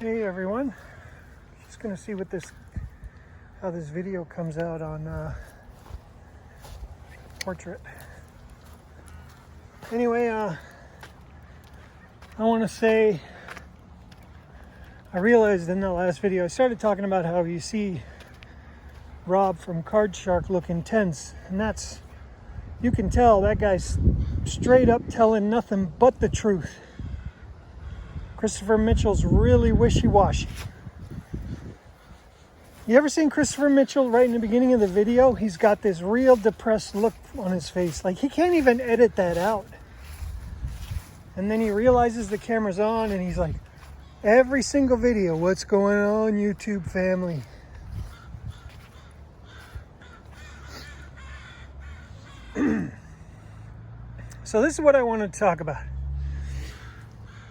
Hey everyone, just gonna see how this video comes out on portrait. Anyway, I want to say I realized in the last video I started talking about how you see Rob from Card Shark looking tense, and you can tell that guy's straight up telling nothing but the truth. Christopher Mitchell's really wishy-washy. You ever seen Christopher Mitchell right in the beginning of the video? He's got this real depressed look on his face. Like he can't even edit that out. And then he realizes the camera's on and he's like, every single video, what's going on, YouTube family? So this is what I want to talk about.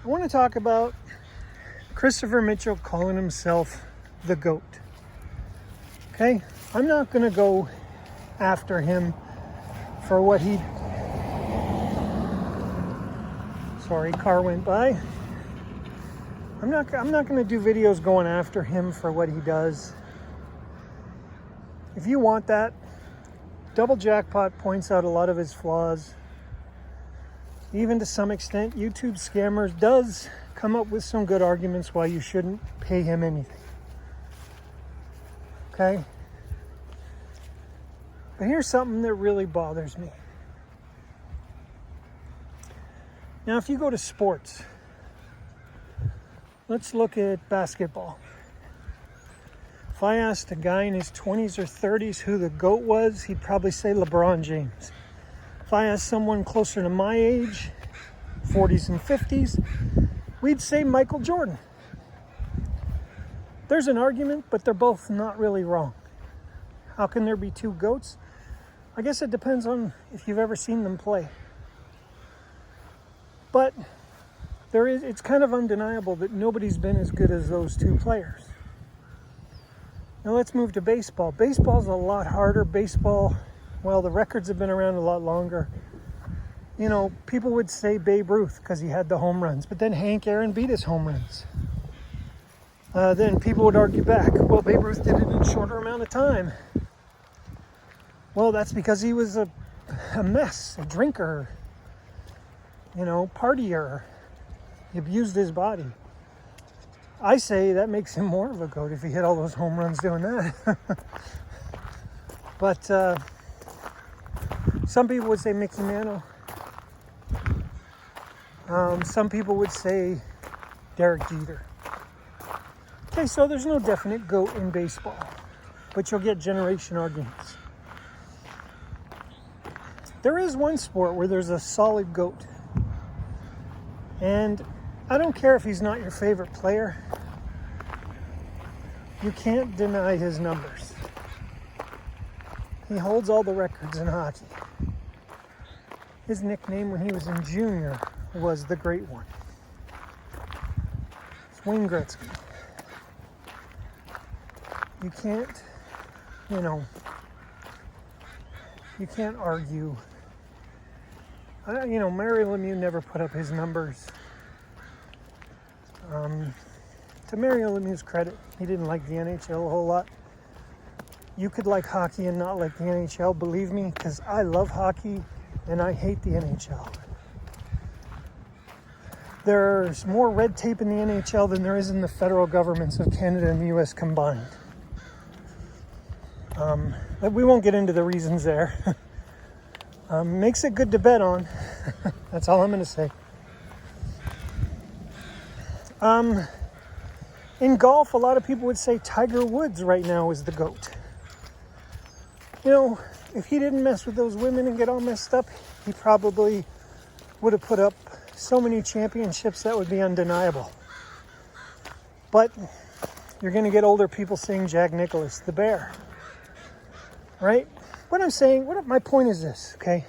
I want to talk about Christopher Mitchell calling himself the GOAT. Okay? I'm not going to go after him for what he... Sorry, car went by. I'm not going to do videos going after him for what he does. If you want that, Double Jackpot points out a lot of his flaws. Even to some extent, YouTube Scammers does come up with some good arguments why you shouldn't pay him anything. Okay? But here's something that really bothers me. Now, if you go to sports, let's look at basketball. If I asked a guy in his 20s or 30s who the GOAT was, he'd probably say LeBron James. If I asked someone closer to my age, 40s and 50s, we'd say Michael Jordan. There's an argument, but they're both not really wrong. How can there be two GOATs? I guess it depends on if you've ever seen them play. But it's kind of undeniable that nobody's been as good as those two players. Now let's move to baseball. Baseball's a lot harder. Baseball, well, the records have been around a lot longer. You know, people would say Babe Ruth because he had the home runs, but then Hank Aaron beat his home runs. Then people would argue back, well, Babe Ruth did it in a shorter amount of time. Well, that's because he was a mess, a drinker, partier. He abused his body. I say that makes him more of a GOAT if he hit all those home runs doing that. But some people would say Mickey Mantle. Some people would say Derek Jeter. Okay, so there's no definite GOAT in baseball, but you'll get generation arguments. There is one sport where there's a solid GOAT. And I don't care if he's not your favorite player. You can't deny his numbers. He holds all the records in hockey. His nickname when he was in junior was the Great One. It's Wayne Gretzky. You can't, you can't argue. Mario Lemieux never put up his numbers. To Mario Lemieux's credit, he didn't like the NHL a whole lot. You could like hockey and not like the NHL, believe me, because I love hockey and I hate the NHL. There's more red tape in the NHL than there is in the federal governments of Canada and the US combined. But we won't get into the reasons there. Makes it good to bet on. That's all I'm going to say. In golf, a lot of people would say Tiger Woods right now is the GOAT. If he didn't mess with those women and get all messed up, he probably would have put up so many championships that would be undeniable. But you're going to get older people saying Jack Nicklaus, the bear. Right? My point is this, okay?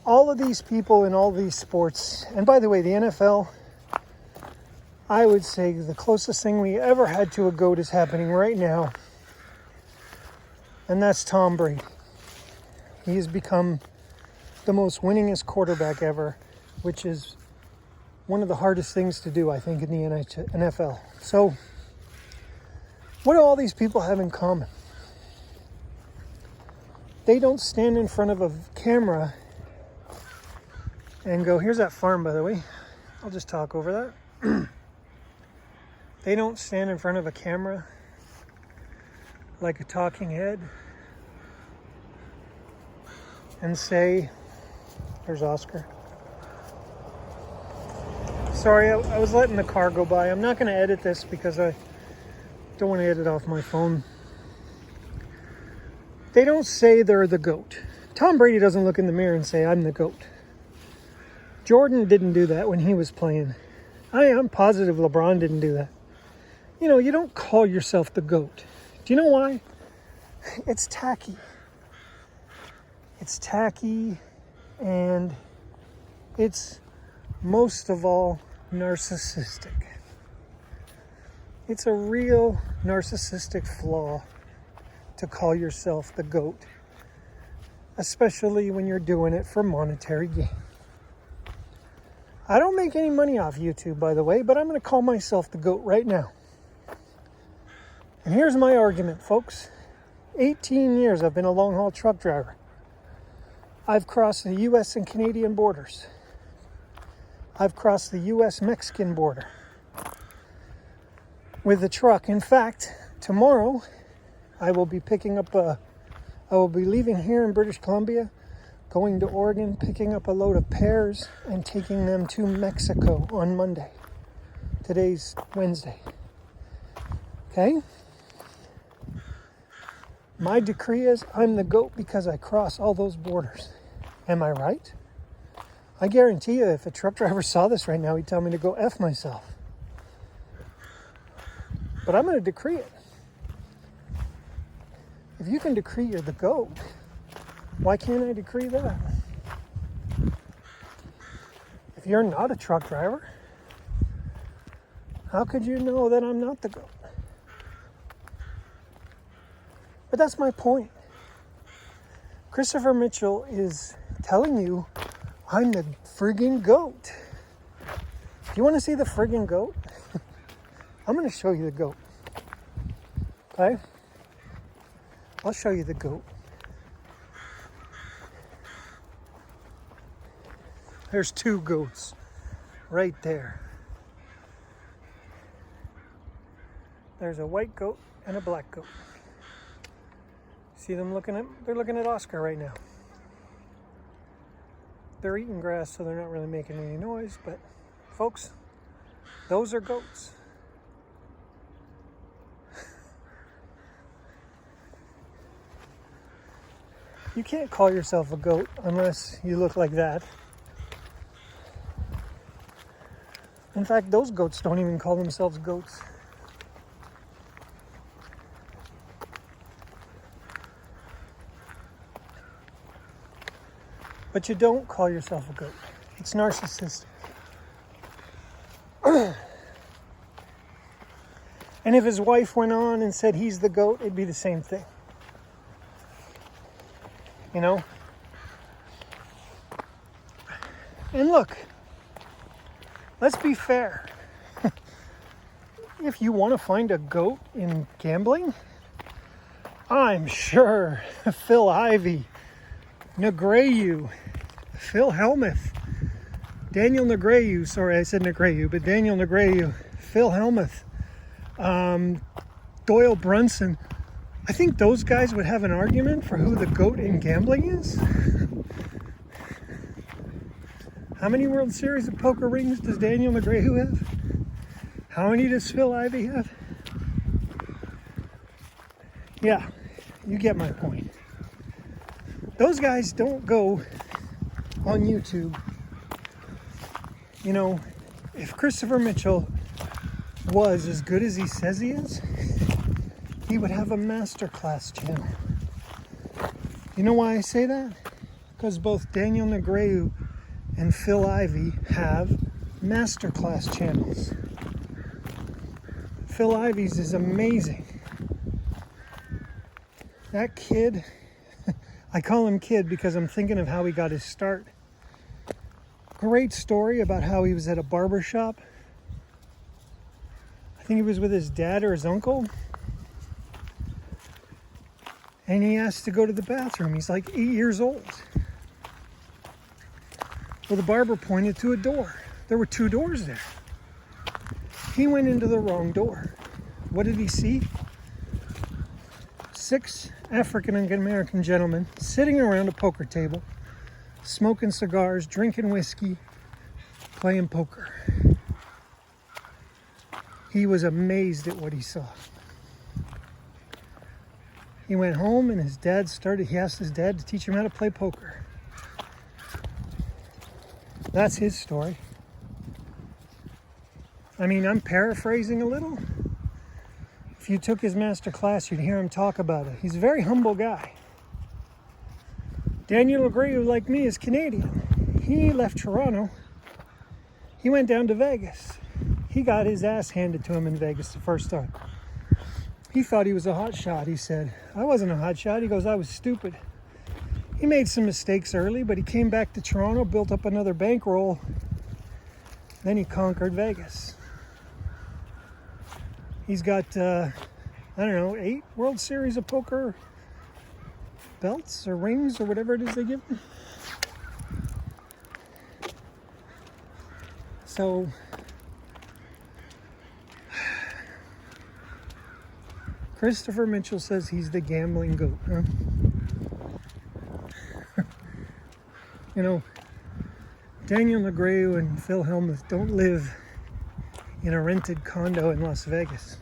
All of these people in all these sports, and by the way, the NFL, I would say the closest thing we ever had to a GOAT is happening right now, and that's Tom Brady. He has become the most winningest quarterback ever, which is one of the hardest things to do, I think, in the NFL. So, what do all these people have in common? They don't stand in front of a camera and go, here's that farm, by the way. I'll just talk over that. They don't stand in front of a camera like a talking head and say, there's Oscar. Sorry, I was letting the car go by. I'm not going to edit this because I don't want to edit off my phone. They don't say they're the GOAT. Tom Brady doesn't look in the mirror and say, I'm the GOAT. Jordan didn't do that when he was playing. I'm positive LeBron didn't do that. You know, you don't call yourself the GOAT. Do you know why? It's tacky. It's tacky, and it's most of all narcissistic. It's a real narcissistic flaw to call yourself the GOAT, especially when you're doing it for monetary gain. I don't make any money off YouTube, by the way, but I'm going to call myself the GOAT right now. And here's my argument, folks. 18 years I've been a long-haul truck driver. I've crossed the U.S. and Canadian borders. I've crossed the U.S.-Mexican border with a truck. In fact, tomorrow I will be leaving here in British Columbia, going to Oregon, picking up a load of pears and taking them to Mexico on Monday. Today's Wednesday. Okay? My decree is I'm the GOAT because I cross all those borders. Am I right? I guarantee you if a truck driver saw this right now, he'd tell me to go F myself. But I'm going to decree it. If you can decree you're the GOAT, why can't I decree that? If you're not a truck driver, how could you know that I'm not the GOAT? But that's my point. Christopher Mitchell is telling you, I'm the friggin' GOAT. Do you want to see the friggin' GOAT? I'm going to show you the GOAT. Okay? I'll show you the GOAT. There's two goats right there. There's a white goat and a black goat. See them they're looking at Oscar right now. They're eating grass, so they're not really making any noise, but folks, those are goats. You can't call yourself a goat unless you look like that. In fact, those goats don't even call themselves goats. But you don't call yourself a goat. It's narcissistic. And if his wife went on and said he's the GOAT, it'd be the same thing. You know? And look, let's be fair. If you want to find a GOAT in gambling, I'm sure Phil Ivey, Negreanu, Phil Hellmuth, Daniel Negreanu, sorry I said Negreanu, but Daniel Negreanu, Phil Hellmuth, Doyle Brunson, I think those guys would have an argument for who the GOAT in gambling is. How many World Series of Poker rings does Daniel Negreanu have? How many does Phil Ivey have? Yeah, you get my point. Those guys don't go on YouTube. You know, if Christopher Mitchell was as good as he says he is, he would have a masterclass channel. You know why I say that? Because both Daniel Negreanu and Phil Ivey have masterclass channels. Phil Ivey's is amazing. That kid, I call him kid because I'm thinking of how he got his start. great story about how he was at a barber shop. I think he was with his dad or his uncle. And he asked to go to the bathroom. He's like 8 years old. Well, the barber pointed to a door. There were 2 doors there. He went into the wrong door. What did he see? 6 African American gentlemen sitting around a poker table, smoking cigars, drinking whiskey, playing poker. He was amazed at what he saw. He went home and he asked his dad to teach him how to play poker. That's his story. I mean, I'm paraphrasing a little. If you took his master class, you'd hear him talk about it. He's a very humble guy. Daniel LeGree, like me, is Canadian. He left Toronto. He went down to Vegas. He got his ass handed to him in Vegas the first time. He thought he was a hot shot. He said, I wasn't a hot shot. He goes, I was stupid. He made some mistakes early, but he came back to Toronto, built up another bankroll. Then he conquered Vegas. He's got, 8 World Series of Poker belts or rings or whatever it is they give him. So, Christopher Mitchell says he's the gambling goat, huh? Daniel LeGree and Phil Hellmuth don't live in a rented condo in Las Vegas.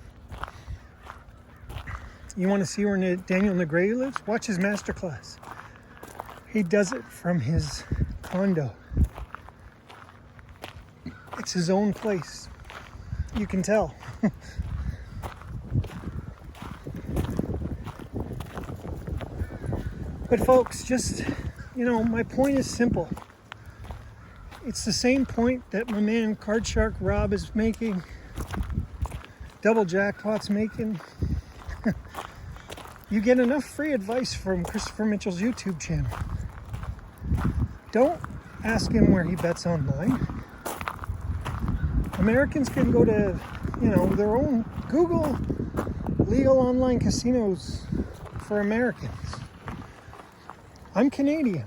You want to see where Daniel LeGree lives? Watch his masterclass. He does it from his condo. It's his own place. You can tell. But folks, just, my point is simple. It's the same point that my man Card Shark Rob is making, Double Jackpot's making. You get enough free advice from Christopher Mitchell's YouTube channel. Don't ask him where he bets online. Americans can go to, their own Google legal online casinos for Americans. I'm Canadian.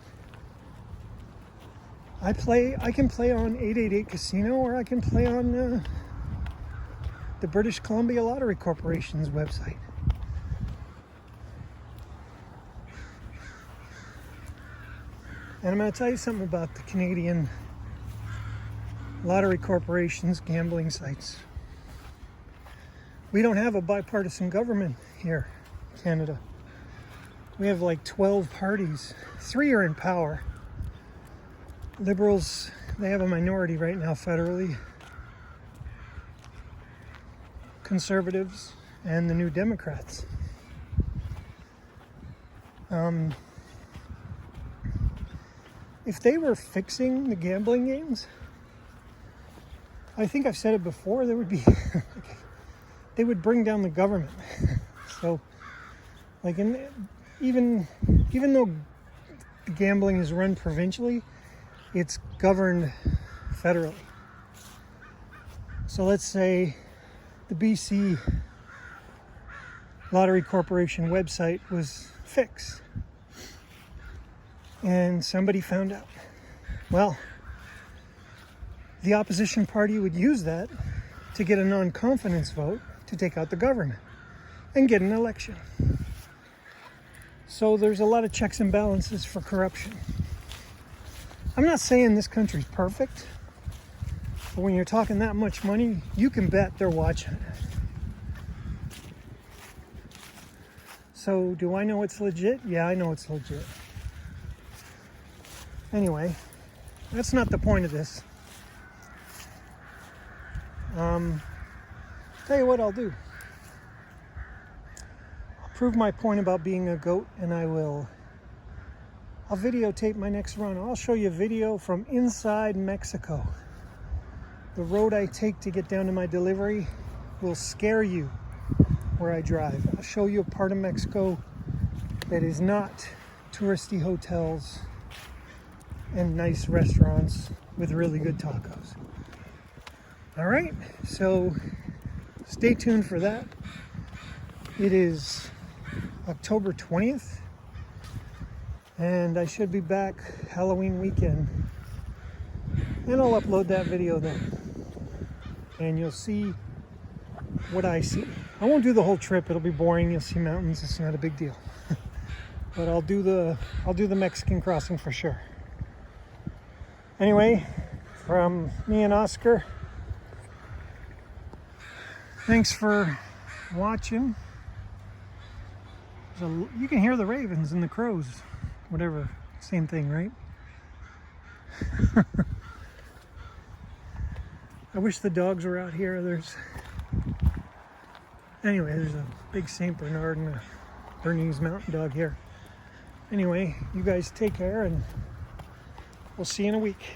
I can play on 888 Casino, or I can play on the British Columbia Lottery Corporation's website. And I'm going to tell you something about the Canadian Lottery Corporation's gambling sites. We don't have a bipartisan government here in Canada. We have like 12 parties. 3 are in power. Liberals, they have a minority right now federally. Conservatives and the New Democrats. If they were fixing the gambling games, I think I've said it before, there would be they would bring down the government. So, even though the gambling is run provincially, it's governed federally. So let's say the BC Lottery Corporation website was fixed and somebody found out. Well, the opposition party would use that to get a non-confidence vote to take out the government and get an election. So there's a lot of checks and balances for corruption. I'm not saying this country's perfect, but when you're talking that much money, you can bet they're watching it. So do I know it's legit? Yeah, I know it's legit. Anyway, that's not the point of this. Tell you what I'll do. I'll prove my point about being a goat, and I'll videotape my next run. I'll show you a video from inside Mexico. The road I take to get down to my delivery will scare you where I drive. I'll show you a part of Mexico that is not touristy hotels and nice restaurants with really good tacos. All right, so stay tuned for that. It is October 20th, and I should be back Halloween weekend, and I'll upload that video then, and you'll see what I see. I won't do the whole trip, it'll be boring. You'll see mountains, it's not a big deal. But I'll do the Mexican crossing for sure. Anyway, from me and Oscar, thanks for watching. You can hear the ravens and the crows, whatever, same thing, right? I wish the dogs were out here. There's a big St. Bernard and a Bernese mountain dog here. Anyway, you guys take care, and we'll see you in a week.